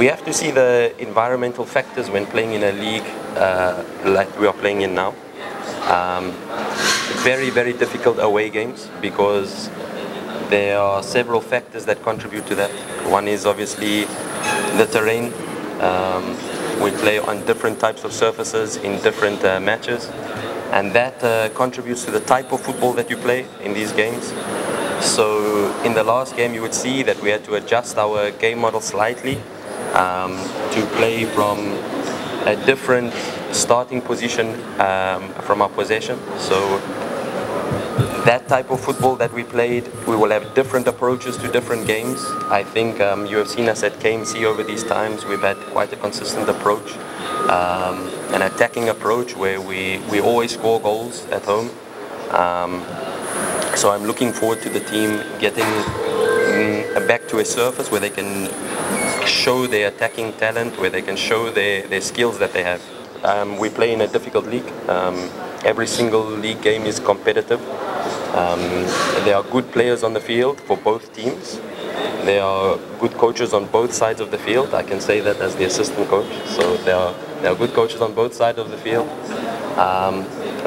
We have to see the environmental factors when playing in a league like we are playing in now. Very, very difficult away games because there are several factors that contribute to that. One is obviously the terrain. We play on different types of surfaces in different matches, and that contributes to the type of football that you play in these games. So in the last game you would see that we had to adjust our game model slightly to play from a different starting position from our possession. So that type of football that we played, we will have different approaches to different games. I think you have seen us at KMC over these times. We've had quite a consistent approach, an attacking approach where we always score goals at home. So I'm looking forward to the team getting back to a surface where they can show their attacking talent, where they can show their skills that they have. We play in a difficult league. Every single league game is competitive. There are good players on the field for both teams. There are good coaches on both sides of the field. I can say that as the assistant coach. So there are good coaches on both sides of the field.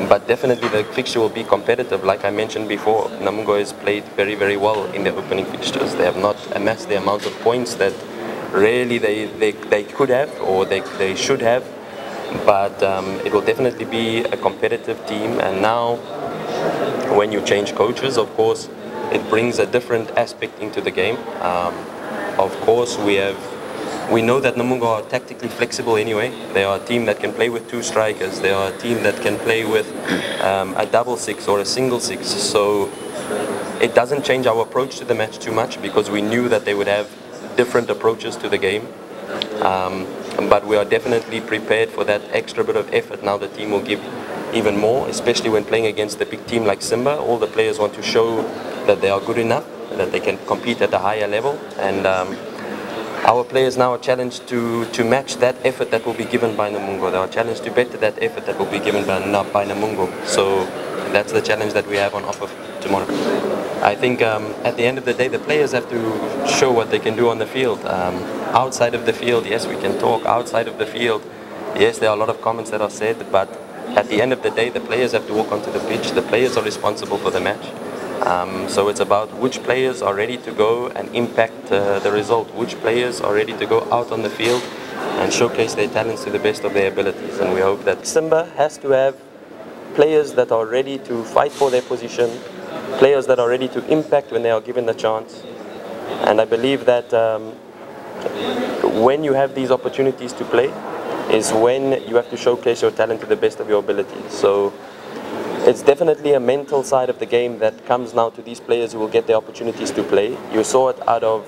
But definitely the fixture will be competitive. Like I mentioned before, Namungo has played very, very well in their opening fixtures. They have not amassed the amount of points that really they could have or they should have. But it will definitely be a competitive team. And now, when you change coaches, of course, it brings a different aspect into the game. Of course, we know that Namungo are tactically flexible anyway. They are a team that can play with two strikers. They are a team that can play with a double six or a single six. So it doesn't change our approach to the match too much because we knew that they would have different approaches to the game. But we are definitely prepared for that extra bit of effort. Now the team will give even more, especially when playing against a big team like Simba. All the players want to show that they are good enough, that they can compete at a higher level. And our players now are challenged to match that effort that will be given by Namungo. They are challenged to better that effort that will be given by Namungo. So that's the challenge that we have on offer tomorrow. I think at the end of the day, the players have to show what they can do on the field. Outside of the field, yes, we can talk. Outside of the field, yes, there are a lot of comments that are said, but at the end of the day, the players have to walk onto the pitch. The players are responsible for the match. So it's about which players are ready to go and impact the result. Which players are ready to go out on the field and showcase their talents to the best of their abilities. And we hope that Simba has to have players that are ready to fight for their position, players that are ready to impact when they are given the chance. And I believe that when you have these opportunities to play is when you have to showcase your talent to the best of your abilities. So it's definitely a mental side of the game that comes now to these players who will get the opportunities to play. You saw it out of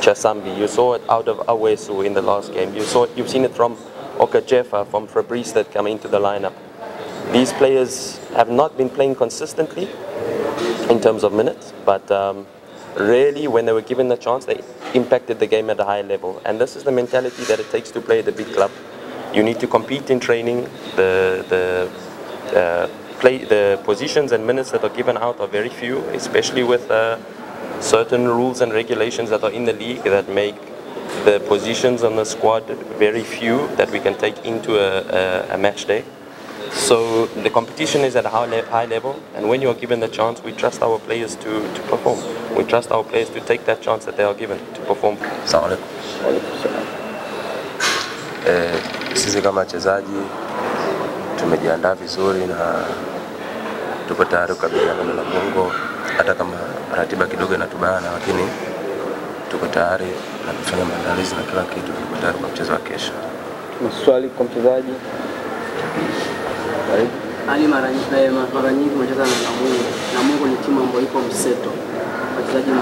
Chasambi, you saw it out of Awesu in the last game. You've seen it from Okajefa, from Fabrice that come into the lineup. These players have not been playing consistently in terms of minutes, but really when they were given the chance, they impacted the game at a high level. And this is the mentality that it takes to play at a big club. You need to compete in training. The positions and minutes that are given out are very few, especially with certain rules and regulations that are in the league that make the positions on the squad very few that we can take into a match day. So the competition is at a high level, and when you are given the chance, we trust our players to perform. We trust our players to take that chance that they are given to perform. Assalamu alaikum. Sisi kama wachezaji tumejiandaa vizuri na tuko tayari kukabiliana na Namungo, hata kama ratiba kidogo inatubana, lakini tuko tayari na kufanya maandalizi na kila kitu. Tuko tayari kwa mchezo wa kesho. Maswali kwa mchezaji? Ali mara nyingi mnacheza na Namungo. Namungo ni timu ambayo iko mseto. Wachezaji wao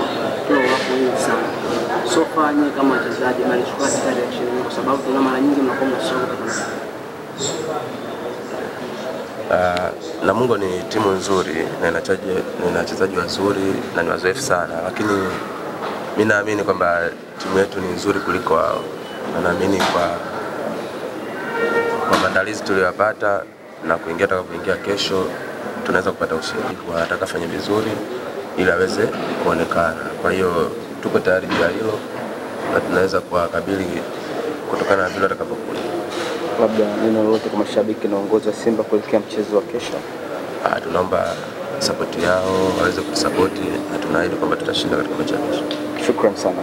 wapo wengi sana. So far nyinyi kama wachezaji mnachukua direction kwa sababu tuna mara nyingi mnakuwa mnasonga kabisa. Namungo ni timu nzuri na ina wachezaji wazuri na ni wazoefu sana, lakini mimi naamini kwamba timu yetu ni nzuri kuliko wao. Na naamini kwa maandalizi tuliyopata na kuingia kesho tunaweza kupata ushindi. Wanataka fanye vizuri ili aweze kuonekana. Kwa hiyo tuko tayari juu ya hilo na tunaweza kuwakabili kutokana na vile watakavyokuja. Labda neno lolote kwa mashabiki na uongozi wa Simba kuelekea mchezo wa kesho? Tunaomba support yao, waweze kusupport na tunaahidi kwamba tutashinda katika mechi ya kesho. Shukrani sana.